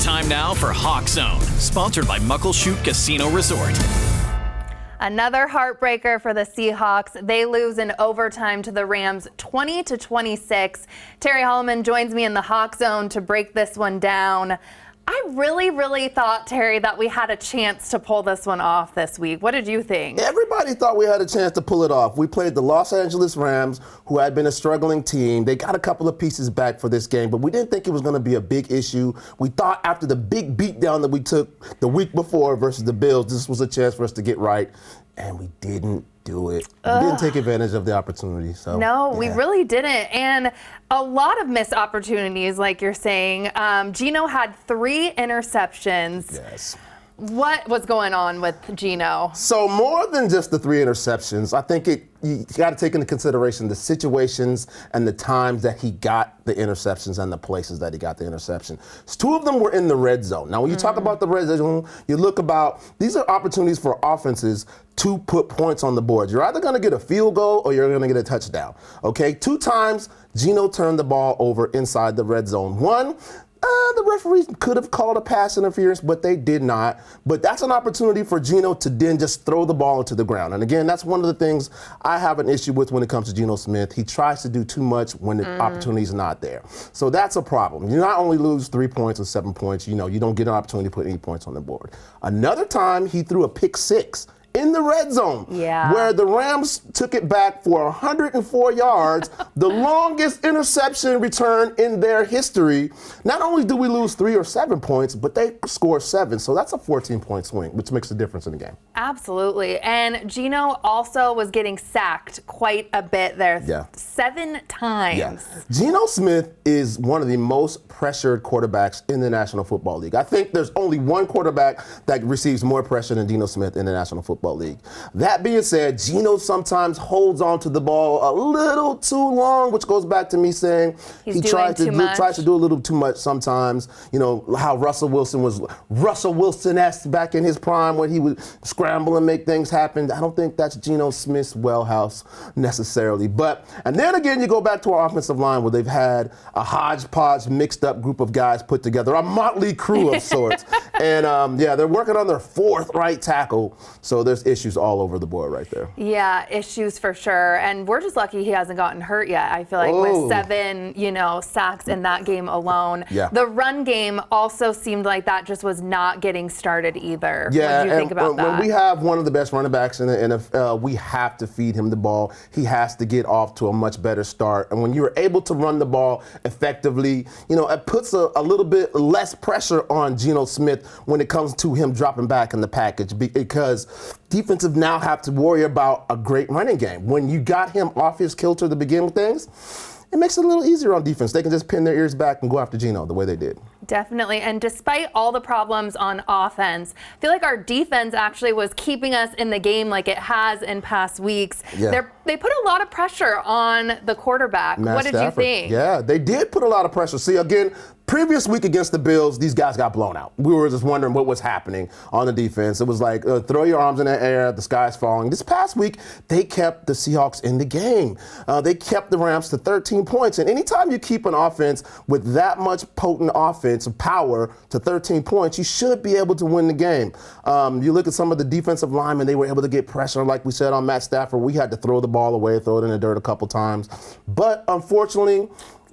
Time now for Hawk Zone, sponsored by Muckleshoot Casino Resort. Another heartbreaker for the Seahawks. They lose in overtime to the Rams 20-26. Terry Hollimon joins me in the Hawk Zone to break this one down. I really thought, Terry, that we had a chance to pull this one off this week. What did you think? Everybody thought we had a chance to pull it off. We played the Los Angeles Rams, who had been a struggling team. They got a couple of pieces back for this game, but we didn't think it was going to be a big issue. We thought after the big beatdown that we took the week before versus the Bills, this was a chance for us to get right, and we didn't do it. We didn't take advantage of the opportunity. So no, yeah. We really didn't. And a lot of missed opportunities, like you're saying. Geno had 3 interceptions. Yes. What was going on with Geno? So more than just the 3 interceptions, I think you got to take into consideration the situations and the times that he got the interceptions and the places that he got the interception. 2 of them were in the red zone. Now, when you talk about the red zone, you look about, these are opportunities for offenses to put points on the board. You're either going to get a field goal or you're going to get a touchdown. Okay, 2 times Geno turned the ball over inside the red zone. One, the referees could have called a pass interference, but they did not. But that's an opportunity for Geno to then just throw the ball into the ground. And again, that's one of the things I have an issue with when it comes to Geno Smith. He tries to do too much when the opportunity is not there. So that's a problem. You not only lose 3 points or 7 points, you don't get an opportunity to put any points on the board. Another time, he threw a pick 6 in the red zone, where the Rams took it back for 104 yards, the longest interception return in their history. Not only do we lose 3 or 7 points, but they score 7. So that's a 14-point swing, which makes a difference in the game. Absolutely. And Geno also was getting sacked quite a bit there. Yeah. 7 times. Yeah. Geno Smith is one of the most pressured quarterbacks in the National Football League. I think there's only one quarterback that receives more pressure than Geno Smith in the National Football League. That being said, Geno sometimes holds on to the ball a little too long, which goes back to me saying he tries to do a little too much sometimes. You know, how Russell Wilson was Russell Wilson-esque back in his prime when he would scramble and make things happen. I don't think that's Geno Smith's wheelhouse necessarily. And then again, you go back to our offensive line where they've had a hodgepodge, mixed up group of guys put together, a motley crew of sorts. And they're working on their 4th right tackle. So there's issues all over the board right there. Yeah, issues for sure. And we're just lucky he hasn't gotten hurt yet. I feel like with 7, sacks in that game alone. Yeah. The run game also seemed like that just was not getting started either. Yeah, what do you think about that? When we have one of the best running backs in the NFL, we have to feed him the ball. He has to get off to a much better start. And when you're able to run the ball effectively, it puts a little bit less pressure on Geno Smith when it comes to him dropping back in the package, because defensive now have to worry about a great running game. When you got him off his kilter to begin with things, it makes it a little easier on defense. They can just pin their ears back and go after Geno the way they did. Definitely. And despite all the problems on offense, I feel like our defense actually was keeping us in the game like it has in past weeks. Yeah. They put a lot of pressure on the quarterback. What did you think? Yeah, they did put a lot of pressure. See, again, previous week against the Bills, these guys got blown out. We were just wondering what was happening on the defense. It was like, throw your arms in the air, the sky's falling. This past week, they kept the Seahawks in the game. They kept the Rams to 13 points. And anytime you keep an offense with that much potent offense power to 13 points, you should be able to win the game. You look at some of the defensive linemen, they were able to get pressure, like we said on Matt Stafford. We had to throw the ball away, throw it in the dirt a couple times. But unfortunately,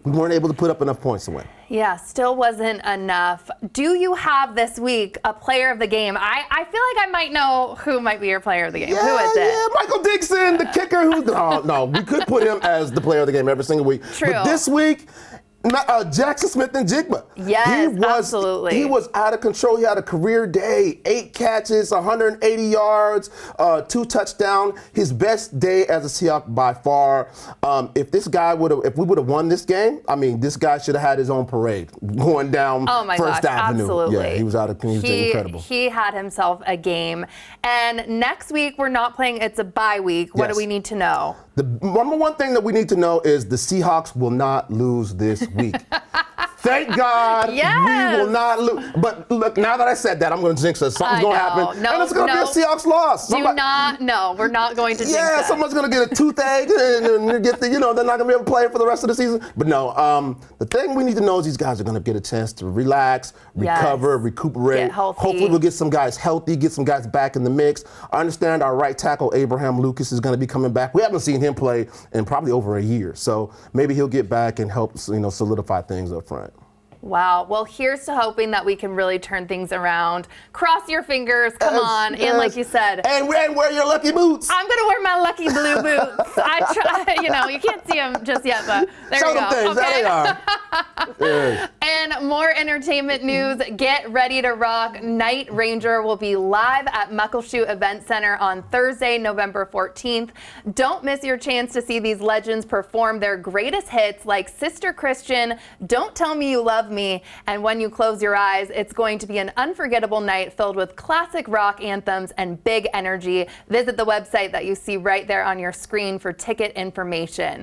we weren't able to put up enough points to win. Yeah, still wasn't enough. Do you have this week a player of the game? I feel like I might know who might be your player of the game. Yeah, who is it? Yeah, Michael Dixon, the kicker. No, we could put him as the player of the game every single week. True. But this week, Jackson Smith and Jigba. Yes, absolutely. He was out of control. He had a career day, 8 catches, 180 yards, 2 touchdowns. His best day as a Seahawk by far. If we would have won this game, this guy should have had his own parade going down First Avenue. Absolutely. Yeah, he was incredible. He had himself a game. And next week we're not playing. It's a bye week. What do we need to know? The number one thing that we need to know is the Seahawks will not lose this week. Thank God Yes. we will not lose. But look, now that I said that, I'm going to jinx us. Something's going to happen. No, and it's going to be a Seahawks loss. Do not. No, we're not going to jinx it. Someone's going to get a toothache and get they're not going to be able to play for the rest of the season. But no, the thing we need to know is these guys are going to get a chance to relax, recover, recuperate. Get healthy. Hopefully we'll get some guys healthy, get some guys back in the mix. I understand our right tackle, Abraham Lucas, is going to be coming back. We haven't seen him play in probably over a year. So maybe he'll get back and help, solidify things up front. Wow. Well, here's to hoping that we can really turn things around. Cross your fingers. Come on. Yes. And like you said. And wear your lucky boots. I'm going to wear my lucky blue boots. I try, you can't see them just yet, but there Show you them go. things. Okay? There they are. And more entertainment news. Get ready to rock. Night Ranger will be live at Muckleshoot Event Center on Thursday, November 14th. Don't miss your chance to see these legends perform their greatest hits like Sister Christian, Don't Tell Me You Love Me, and When You Close Your Eyes. It's going to be an unforgettable night filled with classic rock anthems and big energy. Visit the website that you see right there on your screen for ticket information.